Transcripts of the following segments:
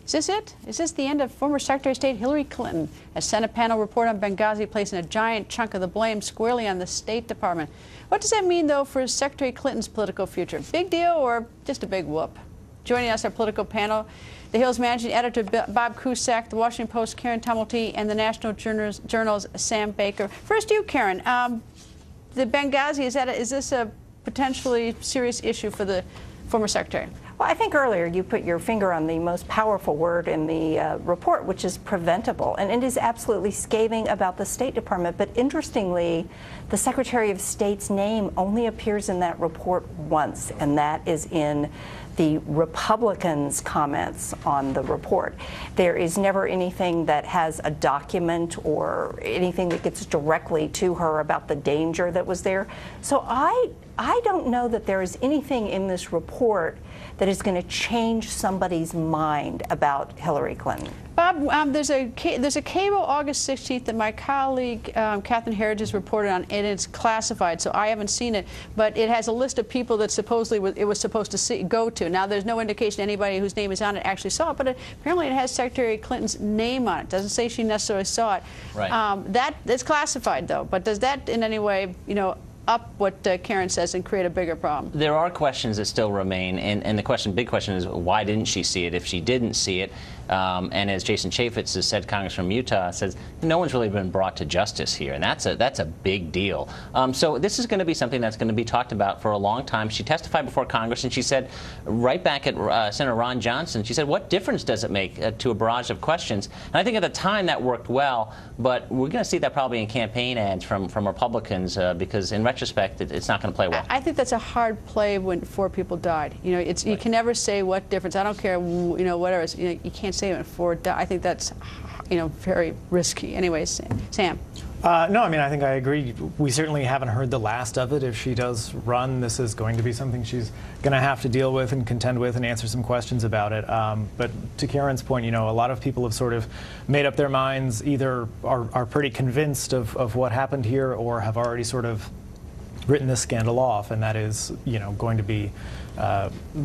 Is this it? Is this the end of former Secretary of State Hillary Clinton? A Senate panel report on Benghazi placing a giant chunk of the blame squarely on the State Department. What does that mean, though, for Secretary Clinton's political future? Big deal or just a big whoop? Joining us, our political panel, The Hill's managing editor, Bob Cusack, The Washington Post, Karen Tumulty, and the National Journal's Sam Baker. First, you, Karen. The Benghazi, is this a potentially serious issue for the former secretary? Well, I think earlier you put your finger on the most powerful word in the report, which is preventable. And it is absolutely scathing about the State Department. But interestingly, the Secretary of State's name only appears in that report once, and that is in the Republicans' comments on the report. There is never anything that has a document or anything that gets directly to her about the danger that was there. So I don't know that there is anything in this report that is going to change somebody's mind about Hillary Clinton. Bob, there's a cable August 16th that my colleague Catherine Herridge has reported on, and it's classified, so I haven't seen it. But it has a list of people that supposedly it was supposed to go to. Now, there's no indication anybody whose name is on it actually saw it, but apparently it has Secretary Clinton's name on it. It doesn't say she necessarily saw it. Right. That's classified, though. But does that in any way, up what Karen says and create a bigger problem? There are questions that still remain, and the big question is, why didn't she see it if she didn't see it? And as Jason Chaffetz has said, Congressman from Utah, says no one's really been brought to justice here, and that's a big deal. So this is going to be something that's going to be talked about for a long time. She testified before Congress, and she said, right back at Senator Ron Johnson, she said, what difference does it make to a barrage of questions? And I think at the time that worked well, but we're going to see that probably in campaign ads from Republicans because in retrospect, it's not going to play well. I think that's a hard play when 4 people died. Right. You can never say what difference. I don't care, whatever. You can't say when 4 died. I think that's, very risky. Anyways, Sam. No, I mean, I think I agree. We certainly haven't heard the last of it. If she does run, this is going to be something she's going to have to deal with and contend with and answer some questions about it. But to Karen's point, a lot of people have sort of made up their minds, either are pretty convinced of what happened here or have already sort of written this scandal off, and that is, going to be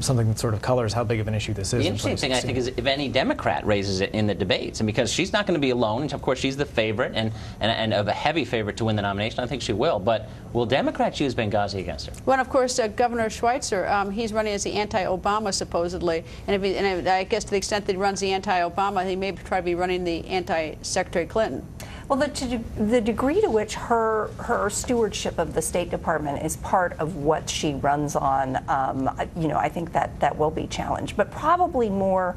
something that sort of colors how big of an issue this is. The interesting thing, I think, is if any Democrat raises it in the debates, and because she's not going to be alone, and of course she's the favorite and of a heavy favorite to win the nomination, I think she will, but will Democrats use Benghazi against her? Well, of course, Governor Schweitzer, he's running as the anti-Obama, supposedly, and I guess to the extent that he runs the anti-Obama, he may try to be running the anti-Secretary Clinton. Well, the degree to which her stewardship of the State Department is part of what she runs on, I think that will be challenged, but probably more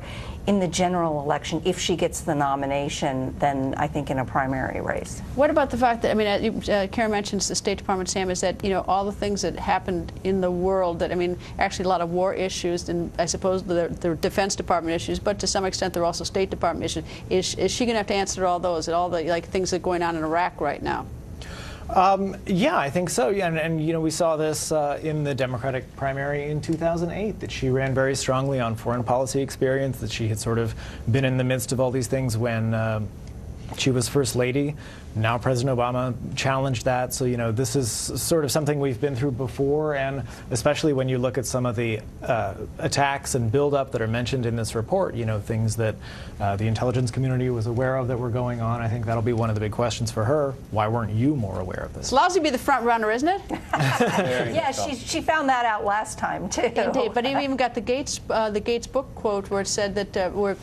in the general election if she gets the nomination than I think in a primary race. What about the fact that, Karen mentions the State Department, Sam, is that, all the things that happened in the world that, actually a lot of war issues and I suppose the Defense Department issues, but to some extent they're also State Department issues. Is she going to have to answer to all those and all the things that are going on in Iraq right now? Yeah, I think so. Yeah, and we saw this in the Democratic primary in 2008, that she ran very strongly on foreign policy experience, that she had sort of been in the midst of all these things when she was First Lady. Now President Obama challenged that. So, this is sort of something we've been through before, and especially when you look at some of the attacks and buildup that are mentioned in this report, things that the intelligence community was aware of that were going on. I think that'll be one of the big questions for her. Why weren't you more aware of this? It's lousy to be the front runner, isn't it? Yeah, she found that out last time, too. Indeed, but you even got the Gates book quote where it said that, where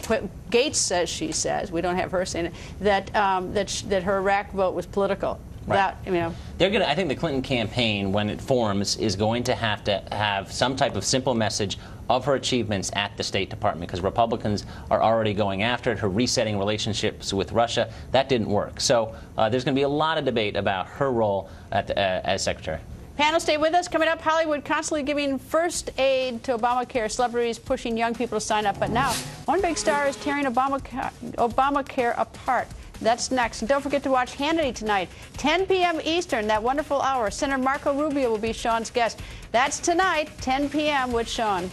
Gates says, she says, we don't have her saying it, that her Iraq vote was political. Right. They're going to. I think the Clinton campaign, when it forms, is going to have some type of simple message of her achievements at the State Department, because Republicans are already going after it. Her resetting relationships with Russia, that didn't work. So there's going to be a lot of debate about her role as Secretary. Panel, stay with us. Coming up, Hollywood constantly giving first aid to Obamacare, celebrities pushing young people to sign up. But now, one big star is tearing Obamacare apart. That's next. And don't forget to watch Hannity tonight, 10 p.m. Eastern, that wonderful hour. Senator Marco Rubio will be Sean's guest. That's tonight, 10 p.m. with Sean.